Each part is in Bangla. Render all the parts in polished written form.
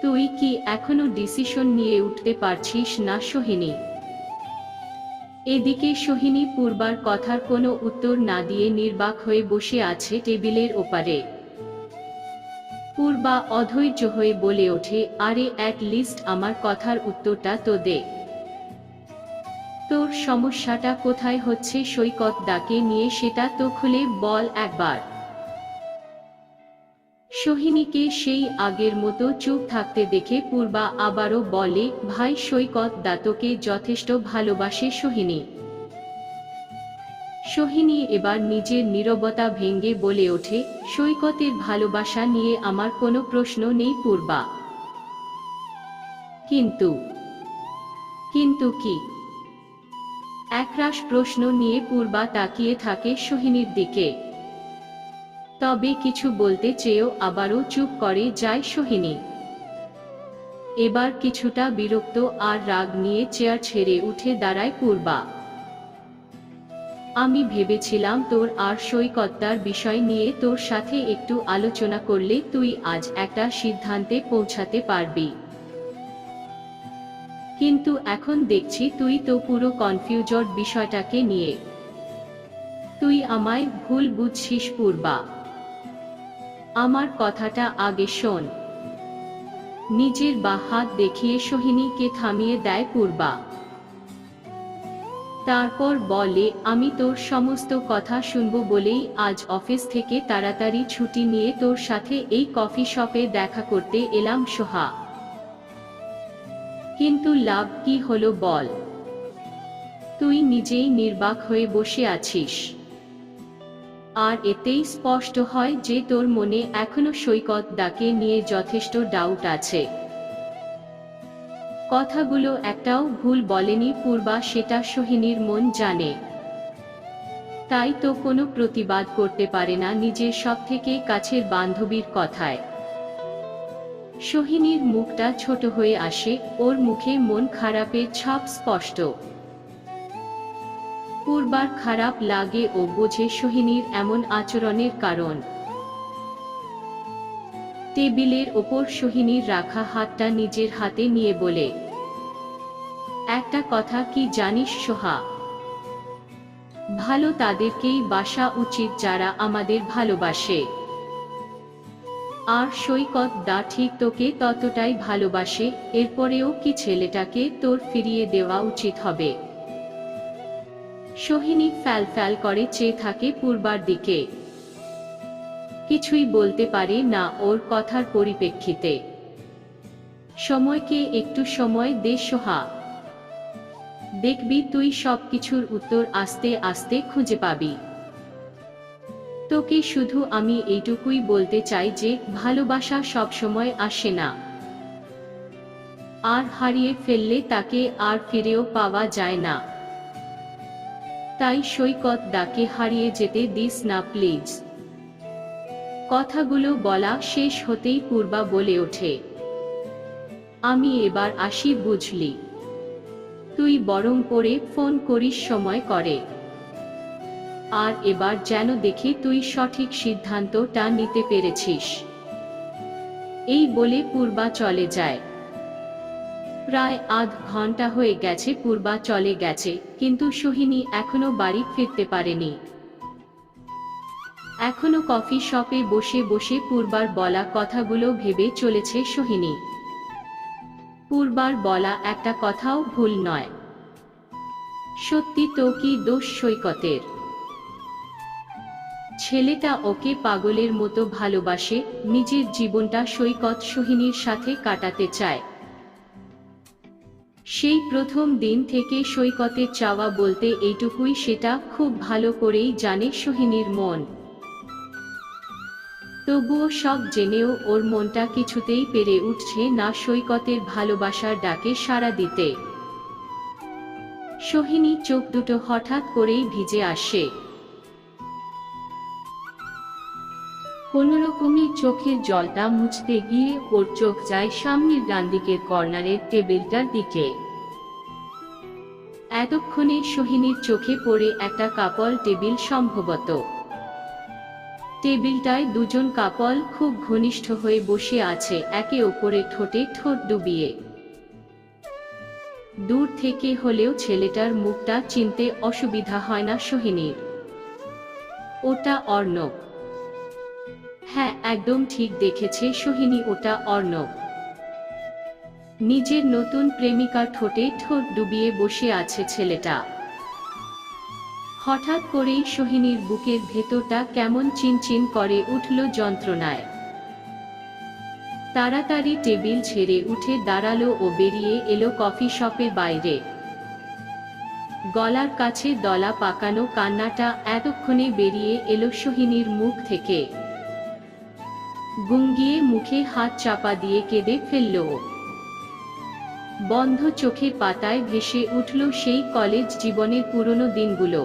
তুই কি এখনো ডিসিশন নিয়ে উঠতে পারছিস না সোহিনী? এদিকে সোহিনী পূর্বার কথার কোনো উত্তর না দিয়ে নির্বাক হয়ে বসে আছে টেবিলের ওপারে। পূর্বা অধৈর্য হয়ে বলে ওঠে, আরে অ্যাট লিস্ট আমার কথার উত্তরটা তো দে। তোর সমস্যাটা কোথায় হচ্ছে সৈকত দাকে নিয়ে, সেটা তো খুলে বল একবার। সোহিনীকে সেই আগের মতো চুপ থাকতে দেখে পূর্বা আবারও বলে, ভাই সৈকত দা তোকে যথেষ্ট ভালোবাসে সোহিনী। সোহিনী এবার নিজের নীরবতা ভেঙে বলে ওঠে, সৈকতের ভালোবাসা নিয়ে আমার কোনো প্রশ্ন নেই পূর্বা। কিন্তু কিন্তু কি? একরাশ প্রশ্ন নিয়ে পূর্বা তাকিয়ে থাকে সোহিনীর দিকে। তবে কিছু বলতে চেয়েও আবারও চুপ করে যায় সোহিনী। এবার কিছুটা বিরক্ত আর রাগ নিয়ে চেয়ার ছেড়ে উঠে দাঁড়ায় পূর্বা। আমি ভেবেছিলাম তোর আর সৈকতদার বিষয় নিয়ে তোর সাথে একটু আলোচনা করলে তুই আজ একটা সিদ্ধান্তে পৌঁছাতে পারবি, কিন্তু এখন দেখছি তুই তো পুরো কনফিউজড বিষয়টাকে নিয়ে। তুই আমায় ভুল বুঝছিস পূর্বা। আমার কথাটা আগে শোন। নিজের বাঁ হাত দেখিয়ে সোহিনীকে থামিয়ে দেয় পূর্বা। তারপর বলে, আমি তোর সমস্ত কথা শুনবো বলেই আজ অফিস থেকে তাড়াতাড়ি ছুটি নিয়ে তোর সাথে এই কফি শপে দেখা করতে এলাম সোহা। কিন্তু লাভ কি হলো বল? তুই নিজেই নির্বাক হয়ে বসে আছিস। আর এতেই স্পষ্ট হয় যে তোর মনে এখনো সৈকত দাকে নিয়ে যথেষ্ট ডাউট আছে। কথাগুলো একটাও ভুল বলেনি পূর্বা, সেটা সোহিনীর মন জানে। তাই তো কোনো প্রতিবাদ করতে পারে না নিজের সবথেকে কাছের বান্ধবীর কথায়। সোহিনীর মুখটা ছোট হয়ে আসে, ওর মুখে মন খারাপের ছাপ স্পষ্ট। পূর্বার খারাপ লাগে ও বোঝে সোহিনীর এমন আচরণের কারণ। টেবিলের ওপর সোহিনীর রাখা হাতটা নিজের হাতে নিয়ে বলে, একটা কথা কি জানিস সোহা? ভালো তাদেরকেই বাসা উচিত যারা আমাদের ভালোবাসে। আর সৈকত দা ঠিক তোকে ততটাই ভালোবাসে, এরপরেও কি ছেলেটাকে তোর ফিরিয়ে দেওয়া উচিত হবে? সোহিনী ফ্যাল ফ্যাল করে চেয়ে থাকে পূর্বার দিকে। কিছুই বলতে পারে না ওর কথার পরিপ্রেক্ষিতে। সময়কে একটু সময় দে সোহা। দেখবি তুই সবকিছুর উত্তর আস্তে আস্তে খুঁজে পাবি। তোকে শুধু আমি এইটুকুই বলতে চাই যে ভালোবাসা সবসময় আসে না, আর হারিয়ে ফেললে তাকে আর ফিরেও পাওয়া যায় না। তাই সৈকত দাকে হারিয়ে যেতে দিস না প্লিজ। কথাগুলো বলা শেষ হতেই পূর্বা বলে ওঠে, আমি এবার আসি বুঝলি। তুই বরং পরে ফোন করিস সময় করে। আর এবার যেন দেখি তুই সঠিক সিদ্ধান্তটা নিতে পেরেছিস। এই বলে পূর্বা চলে যায়। প্রায় আধ ঘন্টা হয়ে গেছে পূর্বা চলে গেছে, কিন্তু সোহিনী এখনো বাড়ি ফিরতে পারেনি। এখনো কফি শপে বসে বসে পূর্বার বলা কথাগুলো ভেবে চলেছে সোহিনী। পূর্বার বলা একটা কথাও ভুল নয়। সত্যি তো কি দোষ সৈকতের? ছেলেটা ওকে পাগলের মতো ভালোবাসে, নিজের জীবনটা সৈকত সোহিনীর সাথে কাটাতে চায়। সেই প্রথম দিন থেকে সৈকতের চাওয়া বলতে এইটুকুই, সেটা খুব ভালো করেই জানে সোহিনীর মন। তবুও সব জেনেও ওর মনটা কিছুতেই পেরে উঠছে না সৈকতের ভালোবাসার ডাকে সাড়া দিতে। সোহিনী চোখ দুটো হঠাৎ করেই ভিজে আসে। কোনোরকমে চোখের জলটা মুছতে গিয়ে ওর চোখ যায় সামনের ডান দিকের কর্নারের টেবিলটার দিকে। এতক্ষণে সোহিনীর চোখে পড়ে একটা কাপল টেবিল, সম্ভবত টেবিলটায় দুজন কাপল খুব ঘনিষ্ঠ হয়ে বসে আছে, একে অপরে ঠোঁটে ঠোঁট ডুবিয়ে। দূর থেকে হলেও ছেলেটার মুখটা চিনতে অসুবিধা হয় না সোহিনীর। ওটা অর্ণব। হ্যাঁ, একদম ঠিক দেখেছে সোহিনী, ওটা অর্ণব। নিজের নতুন প্রেমিকার ঠোঁটে ঠোঁট ডুবিয়ে বসে আছে ছেলেটা। হঠাৎ করেই সোহিনীর বুকের ভেতরটা কেমন চিনচিন করে উঠল যন্ত্রণায়। তাড়াতাড়ি টেবিল ছেড়ে উঠে দাঁড়ালো ও বেরিয়ে এলো কফি শপের বাইরে। গলার কাছে দলা পাকানো কান্নাটা এতক্ষণে বেরিয়ে এলো সোহিনীর মুখ থেকে। গুঙ্গিয়ে মুখে হাত চাপা দিয়ে কেঁদে ফেলল। বন্ধ চোখের পাতায় ভেসে উঠল সেই কলেজ জীবনের পুরনো দিনগুলো।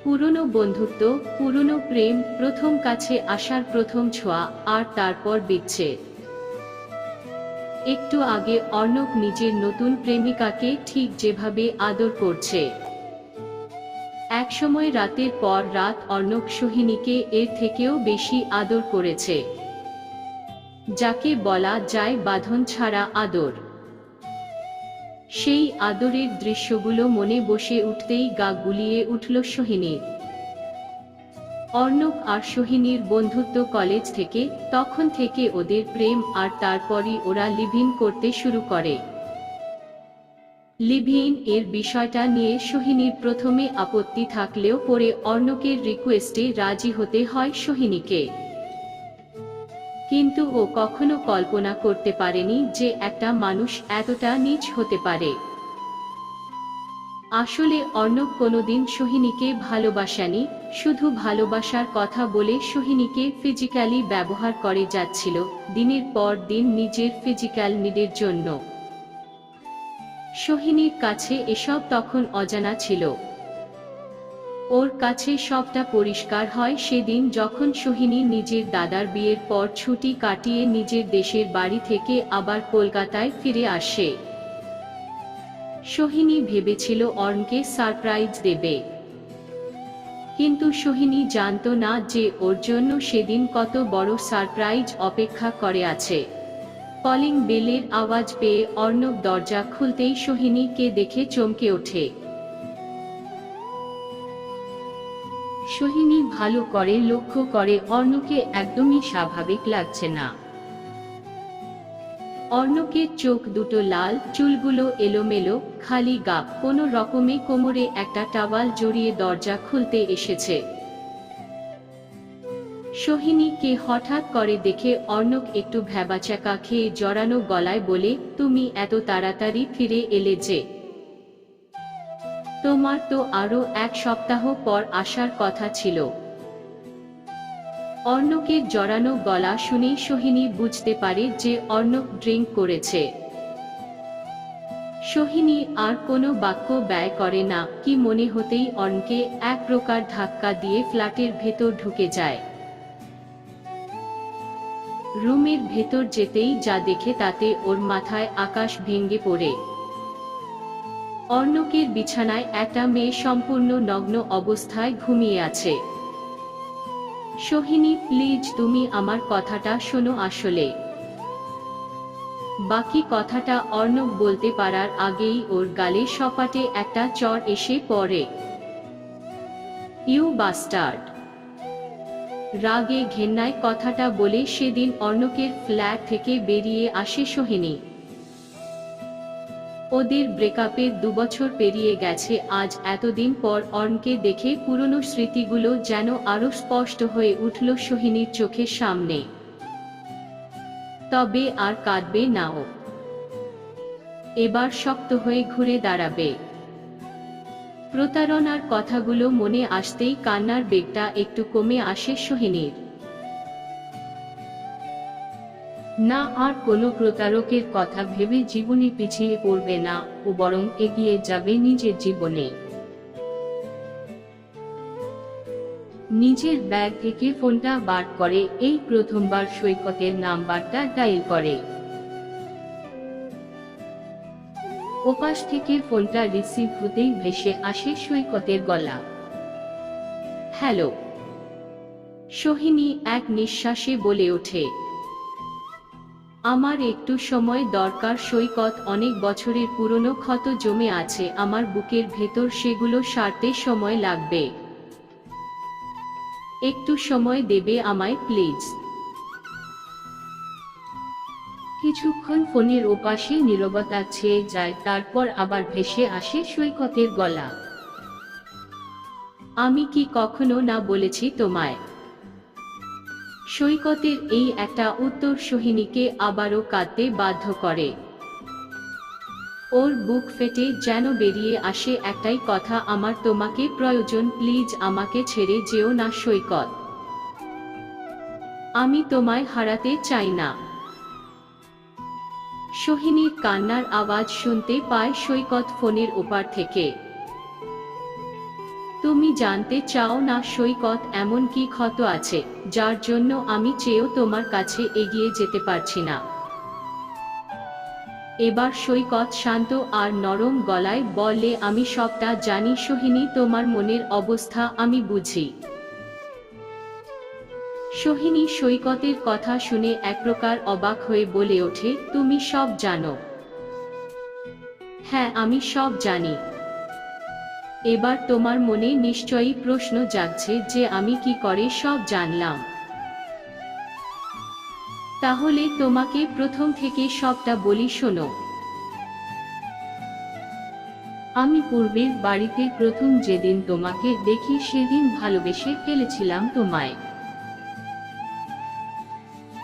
পুরনো বন্ধুত্ব, পুরনো প্রেম, প্রথম কাছে আসার প্রথম ছোঁয়া, আর তারপর বিচ্ছেদ। একটু আগে অর্ণব নিজের নতুন প্রেমিকাকে ঠিক যেভাবে আদর করছে, একসময় রাতের পর রাত অর্ণব সোহিনীকে এর থেকেও বেশি আদর করেছে, যাকে বলা যায় বাঁধন ছাড়া আদর। সেই আদরের দৃশ্যগুলো মনে বসে উঠতেই গা গুলিয়ে উঠল সোহিনীর। অর্ণব আর সোহিনীর বন্ধুত্ব কলেজ থেকে, তখন থেকে ওদের প্রেম, আর তারপরই ওরা লিভ ইন করতে শুরু করে। লিভ ইন এর বিষয়টা নিয়ে সোহিনীর প্রথমে আপত্তি থাকলেও পরে অর্ণবের রিকোয়েস্টে রাজি হতে হয় সোহিনীকে। কিন্তু ও কখনো কল্পনা করতে পারেনি যে একটা মানুষ এতটা নীচ হতে পারে। আসলে অর্ণব কোনোদিন সোহিনীকে ভালোবাসেনি, শুধু ভালোবাসার কথা বলে সোহিনীকে ফিজিক্যালি ব্যবহার করে যাচ্ছিল দিনের পর দিন নিজের ফিজিক্যাল নিডের জন্য। সোহিনীর কাছে এসব তখন অজানা ছিল। ওর কাছে সবটা পরিষ্কার হয় সেদিন যখন সোহিনী নিজের দাদার বিয়ের পর ছুটি কাটিয়ে নিজের দেশের বাড়ি থেকে আবার কলকাতায় ফিরে আসে। সোহিনী ভেবেছিল অর্ণকে সারপ্রাইজ দেবে, কিন্তু সোহিনী জানতো না যে ওর জন্য সেদিন কত বড় সারপ্রাইজ অপেক্ষা করে আছে। কলিং বেলের আওয়াজ পেয়ে অর্ণব দরজা খুলতেই সোহিনীকে দেখে চমকে ওঠে। সোহিনী ভালো করে লক্ষ্য করে অর্ণবকে একদমই স্বাভাবিক লাগছে না। অর্ণবের চোখ দুটো লাল, চুলগুলো এলোমেলো, খালি গা, কোনো রকমে কোমরে একটা টাওয়াল জড়িয়ে দরজা খুলতে এসেছে। সোহিনীকে হঠাৎ করে দেখে অর্ণব একটু ভ্যাবাচ্যাকা খেয়ে জড়ানো গলায় বলে, তুমি এত তাড়াতাড়ি ফিরে এলে যে? তোমার তো আরো এক সপ্তাহ পর আসার কথা ছিল। অর্ণবের জড়ানো গলা শুনেই সোহিনী বুঝতে পারে যে অর্ণব ড্রিঙ্ক করেছে। সোহিনী আর কোনো বাক্য ব্যয় করে না, কি মনে হতেই অর্ণবকে এক প্রকার ধাক্কা দিয়ে ফ্ল্যাটের ভেতর ঢুকে যায়। রুমের ভেতর যেতেই যা দেখে তাতে ওর মাথায় আকাশ ভেঙে পড়ে। অর্ণবের বিছানায় একটা মেয়ে সম্পূর্ণ নগ্ন অবস্থায় ঘুমিয়ে আছে। সোহিনী, প্লিজ তুমি আমার কথাটা শোনো। আসলে বাকি কথাটা অর্ণব বলতে পারার আগেই ওর গালে সপাটে একটা চড় এসে পড়ে। You bastard! রাগে ঘেন্নায় কথাটা বলে সেদিন অর্ণবের ফ্ল্যাট থেকে বেরিয়ে আসে সোহিনী। ওদের ব্রেকআপের 2 বছর পেরিয়ে গেছে আজ। এতদিন পর অর্ণকে দেখে পুরনো স্মৃতিগুলো যেন আরো স্পষ্ট হয়ে উঠল সোহিনীর চোখের সামনে। তবে আর কাঁদবে না ও, এবার শক্ত হয়ে ঘুরে দাঁড়াবে। প্রতারণার কথাগুলো মনে আসতেই কান্নার বেগটা একটু কমে আসে সোহিনীর। না, আর কোনো প্রতারকের কথা ভেবে জীবনে পিছিয়ে পড়বে না ও, বরং এগিয়ে যাবে নিজের জীবনে। নিজের ব্যাগ থেকে ফোনটা বার করে এই প্রথমবার সৈকতের নাম্বারটা ডায়াল করে। ওপাশ থেকে ফোনটা রিসিভ হতেই ভেসে আসে সৈকতের গলা। হ্যালো। সোহিনী এক নিঃশ্বাসে বলে ওঠে, আমার একটু সময় দরকার সৈকত। অনেক বছরের পুরনো ক্ষত জমে আছে আমার বুকের ভেতর, সেগুলো সারতে সময় লাগবে। একটু সময় দেবে আমায় প্লিজ? কিছুক্ষণ ফোনের ওপাশে নীরবতা ছেয়ে যায়, তারপর আবার ভেসে আসে সৈকতের গলা। আমি কি কখনো না বলেছি তোমায়? সৈকতের এই একটা উত্তর সোহিনীকে আবারও কাঁদতে বাধ্য করে। ওর বুক ফেটে যেন বেরিয়ে আসে একটাই কথা, আমার তোমাকে প্রয়োজন, প্লিজ আমাকে ছেড়ে যেও না সৈকত। আমি তোমায় হারাতে চাই না। সোহিনীর কান্নার আওয়াজ শুনতে পায় সৈকত ফোনের ওপার থেকে। তুমি জানতে চাও না সৈকত, এমন কি ক্ষত আছে যার জন্য আমি চেয়েও তোমার কাছে এগিয়ে যেতে পারছি না? এবার সৈকত শান্ত আর নরম গলায় বলে, আমি সবটা জানি সোহিনী, তোমার মনের অবস্থা আমি বুঝি। সোহিনী সৈকতের কথা শুনে এক প্রকার অবাক হয়ে বলে ওঠে, তুমি সব জানো? হ্যাঁ, আমি সব জানি। এবার তোমার মনে নিশ্চয়ই প্রশ্ন জাগছে যে আমি কি করে সব জানলাম। তাহলে তোমাকে প্রথম থেকে সবটা বলি, শোনো। আমি পূর্বের বাড়িতে প্রথম যেদিন তোমাকে দেখি সেদিন ভালোবেসে ফেলেছিলাম তোমায়।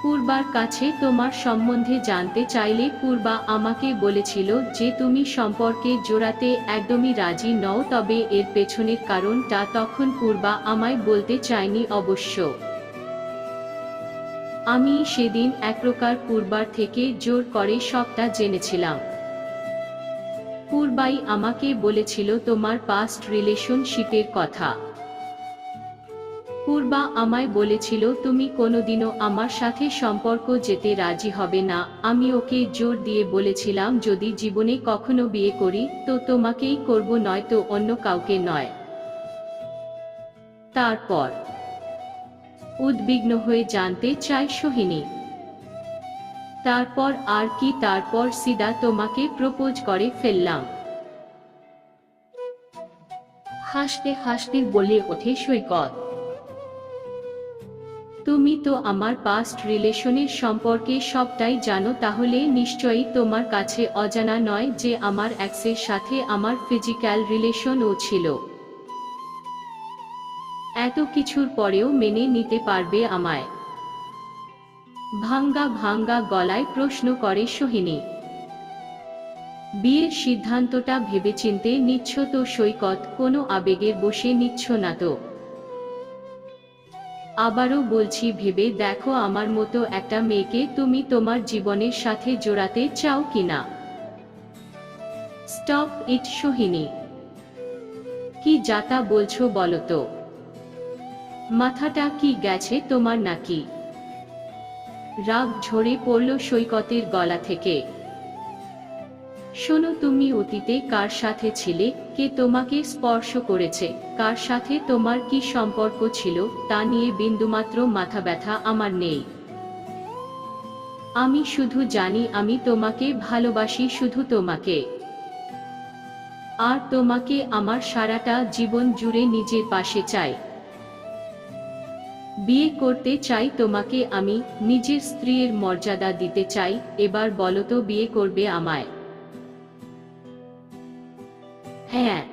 পূর্বার কাছে তোমার সম্বন্ধে জানতে চাইলে পূর্বা আমাকে বলেছিল যে তুমি সম্পর্কে জোড়াতে একদমই রাজি নও, তবে এর পেছনের কারণটা তখন পূর্বা আমায় বলতে চায়নি অবশ্য। আমি সেদিন এক প্রকার পূর্বার থেকে জোর করে সবটা জেনেছিলাম। পূর্বাই আমাকে বলেছিল তোমার পাস্ট রিলেশনশিপের কথা। পূর্বা আমায় বলেছিল তুমি কোনোদিনও আমার সাথে সম্পর্ক যেতে রাজি হবে না। আমি ওকে জোর দিয়ে বলেছিলাম যদি জীবনে কখনো বিয়ে করি তো তোমাকেই করব, নয়তো অন্য কাউকে নয়। তারপর? উদ্বিগ্ন হয়ে জানতে চায় সোহিনী। তারপর আর কি? তারপর সিধা তোমাকে প্রপোজ করে ফেললাম। হাসতে হাসতে বলে ওঠে সৈকত। তুমি তো আমার পাস্ট রিলেশনের সম্পর্কে সবটাই জানো, তাহলে নিশ্চয়ই তোমার কাছে অজানা নয় যে আমার এক্সের সাথে আমার ফিজিক্যাল রিলেশনও ছিল। এত কিছুর পরেও মেনে নিতে পারবে আমায়? ভাঙ্গা ভাঙ্গা গলায় প্রশ্ন করে সোহিনী। বিয়ের সিদ্ধান্তটা ভেবেচিন্তে নিচ্ছ তো সৈকত? কোনো আবেগের বশে নিচ্ছ না তো? আবারও বলছি, ভেবে দেখো আমার মতো একটা মেয়েকে তুমি তোমার জীবনের সাথে জোড়াতে চাও কিনা। স্টপ ইট সোহিনী, কি যাতা বলছো বলো তো? মাথাটা কি গেছে তোমার নাকি? রাগ ঝরে পড়ল সৈকতের গলা থেকে। শোনো, তুমি অতীতে কার সাথে ছিলে, কে তোমাকে স্পর্শ করেছে, কার সাথে তোমার কি সম্পর্ক ছিল তা নিয়ে বিন্দুমাত্র মাথা ব্যথা আমার নেই। আমি শুধু জানি আমি তোমাকে ভালোবাসি, শুধু তোমাকে। আর তোমাকে আমার সারাটা জীবন জুড়ে নিজের পাশে চাই। বিয়ে করতে চাই তোমাকে আমি, নিজের স্ত্রীর মর্যাদা দিতে চাই। এবার বলো তো, বিয়ে করবে আমায়? হ্যাঁ,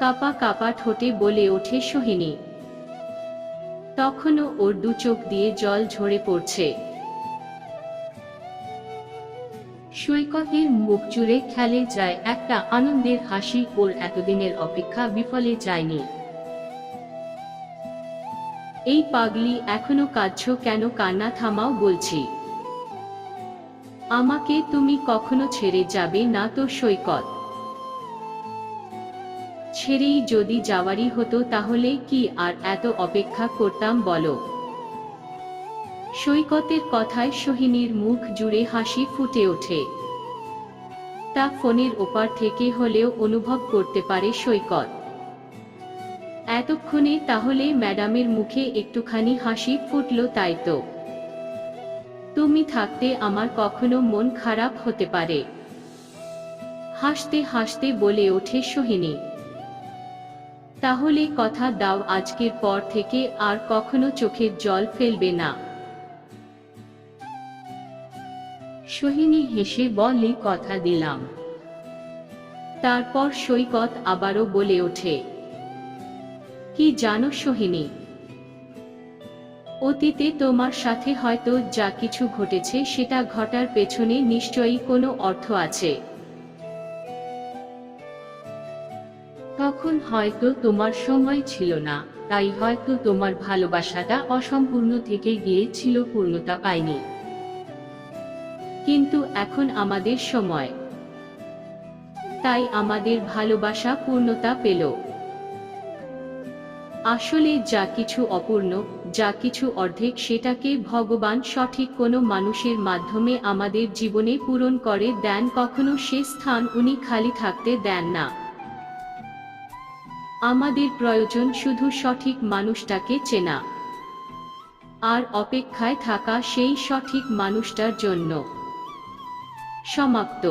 কাপা কাপা ঠোঁটে বলে ওঠে সোহিনী। তখনও ওর দু চোখ দিয়ে জল ঝরে পড়ছে। সৈকতের মুখ জুড়ে খেলে যায় একটা আনন্দের হাসি, ওর এতদিনের অপেক্ষা বিফলে যায়নি। এই পাগলি, এখনো কাঁদছো কেন? কান্না থামাও বলছি। আমাকে তুমি কখনো ছেড়ে যাবে না তো সৈকত? ছেড়েই যদি যাওয়ারই হতো তাহলে কি আর এত অপেক্ষা করতাম বলো? সৈকতের কথায় সোহিনীর মুখ জুড়ে হাসি ফুটে ওঠে। তা ফোনের ওপার থেকে হলেও অনুভব করতে পারে সৈকত। এতক্ষণে তাহলে ম্যাডামের মুখে একটুখানি হাসি ফুটলো, তাই তো? তুমি থাকতে আমার কখনো মন খারাপ হতে পারে? হাসতে হাসতে বলে ওঠে সোহিনী। তাহলে কথা দাও আজকের পর থেকে আর কখনো চোখের জল ফেলবে না। সোহিনী হেসে বলে, কথা দিলাম। তারপর সৈকত আবারও বলে ওঠে, কি জানো সোহিনী, অতীতে তোমার সাথে হয়তো যা কিছু ঘটেছে সেটা ঘটার পেছনে নিশ্চয়ই কোনো অর্থ আছে। তখন হয়তো তোমার সময় ছিল না, তাই হয়তো তোমার ভালোবাসাটা অসম্পূর্ণ থেকে গিয়েছিল, পূর্ণতা পায়নি। কিন্তু এখন আমাদের সময়, তাই আমাদের ভালোবাসা পূর্ণতা পেল। আসলে যা কিছু অপূর্ণ, যা কিছু অর্ধেক, সেটাকে ভগবান সঠিক কোনো মানুষের মাধ্যমে আমাদের জীবনে পূরণ করে দেন, কখনো সে স্থান উনি খালি থাকতে দেন না। আমাদের প্রয়োজন শুধু সঠিক মানুষটাকে চেনা আর অপেক্ষায় থাকা সেই সঠিক মানুষটার জন্য। সমাপ্ত।